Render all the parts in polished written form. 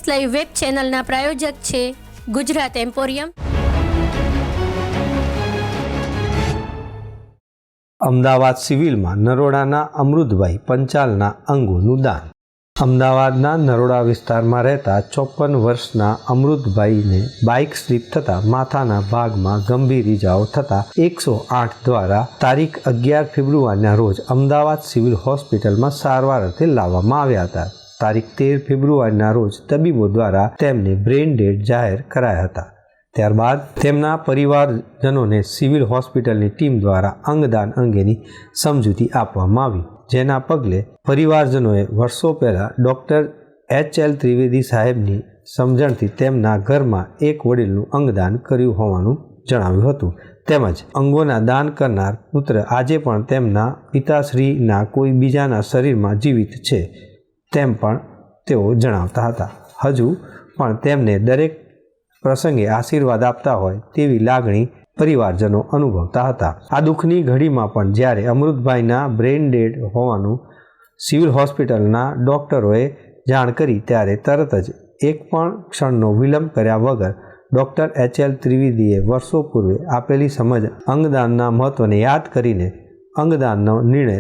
Live web ચેનલના પ્રાયોજક છે Gujarat emporium. Ahmedabad સિવિલમાં નરોડાના અમૃતભાઈ પંચાલના અંગોનું દાન। અમદાવાદના નરોડા વિસ્તારમાં રહેતા 54 વર્ષના અમૃતભાઈને બાઇક સ્લીપ થતાં માથાના ભાગમાં ગંભીર ઇજાઓ થતાં 108 દ્વારા તારીખ 11 ફેબ્રુઆરીના રોજ અમદાવાદ સિવિલ હોસ્પિટલમાં સારવાર અર્થે લાવવામાં આવ્યા હતા। તારીખ 13 ફેબ્રુઆરીના રોજ તબીબો દ્વારા તેમને બ્રેઇન ડેડ જાહેર કરાયા હતા। ત્યારબાદ તેમના પરિવારજનોને સિવિલ હોસ્પિટલની ટીમ દ્વારા અંગદાન અંગેની સમજૂતી આપવામાં આવી, જેના પગલે પરિવારજનોએ વર્ષો પહેલાં ડૉક્ટર H.L. ત્રિવેદી સાહેબની સમજણથી તેમના ઘરમાં એક વડીલનું અંગદાન કર્યું હોવાનું જણાવ્યું હતું। તેમજ અંગોના દાન કરનાર પુત્ર આજે પણ તેમના પિતાશ્રીના કોઈ બીજાના શરીરમાં જીવિત છે તેમ પણ તેઓ જણાવતા હતા। હજુ પણ તેમને દરેક પ્રસંગે આશીર્વાદ આપતા હોય તેવી લાગણી પરિવારજનો અનુભવતા હતા। આ દુઃખની ઘડીમાં પણ જ્યારે અમૃતભાઈના બ્રેઇન ડેડ હોવાનું સિવિલ હોસ્પિટલના ડૉક્ટરોએ જાણ કરી ત્યારે તરત જ એક પણ ક્ષણનો વિલંબ કર્યા વગર ડૉક્ટર H.L. ત્રિવેદીએ વર્ષો પૂર્વે આપેલી સમજ અંગદાનના મહત્ત્વને યાદ કરીને અંગદાનનો નિર્ણય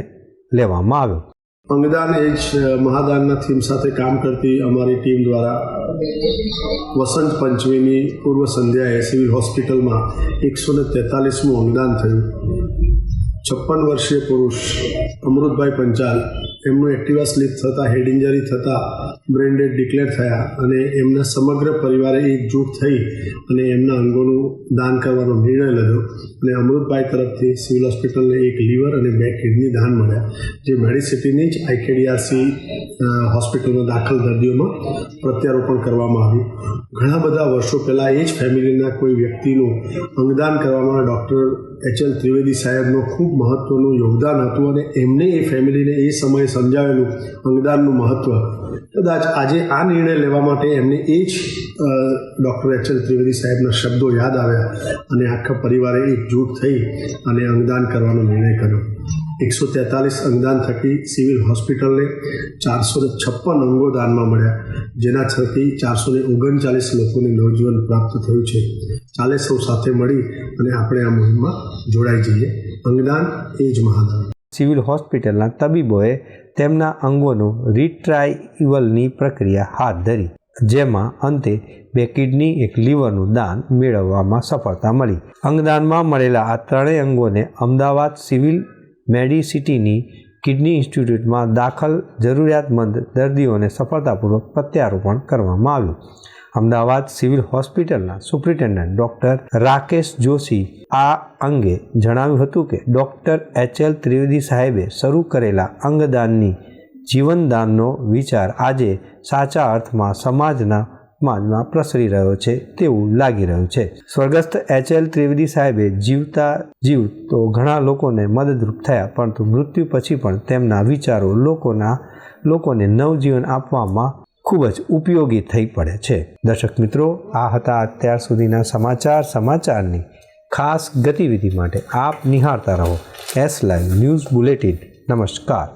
લેવામાં આવ્યો। અંગદાન એ જ મહાદાનના થીમ સાથે કામ કરતી અમારી ટીમ દ્વારા વસંત પંચમીની પૂર્વ સંધ્યાએ સિવિલ હોસ્પિટલમાં 143મું અંગદાન થયું। 56 વર્ષીય પુરુષ અમૃતભાઈ પંચાલ, એમનું એક્ટિવા સ્લીપ થતાં હેડ ઇન્જરી થતાં બ્રેઇન ડેડ ડિક્લેર થયા અને એમના સમગ્ર પરિવારે એકજૂટ થઈ અને એમના અંગોનું દાન કરવાનો નિર્ણય લીધો અને અમૃતભાઈ તરફથી સિવિલ હોસ્પિટલને એક લીવર અને 2 કિડની દાન મળ્યા, જે મેડિસિટીની જ IKDRC હોસ્પિટલમાં દાખલ દર્દીઓમાં પ્રત્યારોપણ કરવામાં આવ્યું। ઘણા બધા વર્ષો પહેલાં એ જ ફેમિલીના કોઈ વ્યક્તિનું અંગદાન કરવામાં ડૉક્ટર H.L. ત્રિવેદી સાહેબનું ખૂબ મહત્ત્વનું યોગદાન હતું અને એમને એ ફેમિલીને એ સમયે સમજાવેલું અંગદાનનું મહત્ત્વ। કદાચ આજે આ નિર્ણય લેવા માટે એમને એ જ ડૉક્ટર H.L. ત્રિવેદી સાહેબના શબ્દો યાદ આવ્યા અને આખા પરિવારે એકજૂટ થઈ અને અંગદાન કરવાનો નિર્ણય કર્યો। 143 અંગદાન થકી સિવિલ હોસ્પિટલને 456 અંગો દાનમાં મળ્યા, જેના થકી 439 લોકોને નવજીવન પ્રાપ્ત થયું છે। ચાલે સૌ સાથે મળી અને આપણે આ મુહિમમાં જોડાઈ જઈએ। અંગદાન એ જ મહાદાન। સિવિલ હોસ્પિટલના તબીબોએ તેમના અંગોનું રિટ્રાઇવલની પ્રક્રિયા હાથ ધરી, જેમાં અંતે 2 કિડની, 1 લીવરનું દાન મેળવવામાં સફળતા મળી। અંગદાનમાં મળેલા આ ત્રણેય અંગોને અમદાવાદ સિવિલ મેડિસિટીની કિડની ઇન્સ્ટિટ્યૂટમાં દાખલ જરૂરિયાતમંદ દર્દીઓને સફળતાપૂર્વક પ્રત્યારોપણ કરવામાં આવ્યું। અમદાવાદ સિવિલ હોસ્પિટલના સુપ્રિન્ટેન્ડન્ટ ડૉક્ટર રાકેશ જોશી આ અંગે જણાવ્યું હતું કે ડૉક્ટર H.L. ત્રિવેદી સાહેબે શરૂ કરેલા અંગદાનની જીવનદાનનો વિચાર આજે સાચા અર્થમાં સમાજમાં પ્રસરી રહ્યો છે તેવું લાગી રહ્યું છે। સ્વર્ગસ્થ H.L. ત્રિવેદી સાહેબે જીવ તો ઘણા લોકોને મદદરૂપ થયા, પરંતુ મૃત્યુ પછી પણ તેમના વિચારો લોકોને નવજીવન આપવામાં ખૂબ જ ઉપયોગી થઈ પડે છે। દર્શક મિત્રો, આ હતા અત્યાર સુધીના સમાચારની ખાસ ગતિવિધિ માટે આપ નિહાળતા રહો S Live ન્યૂઝ બુલેટિન। નમસ્કાર।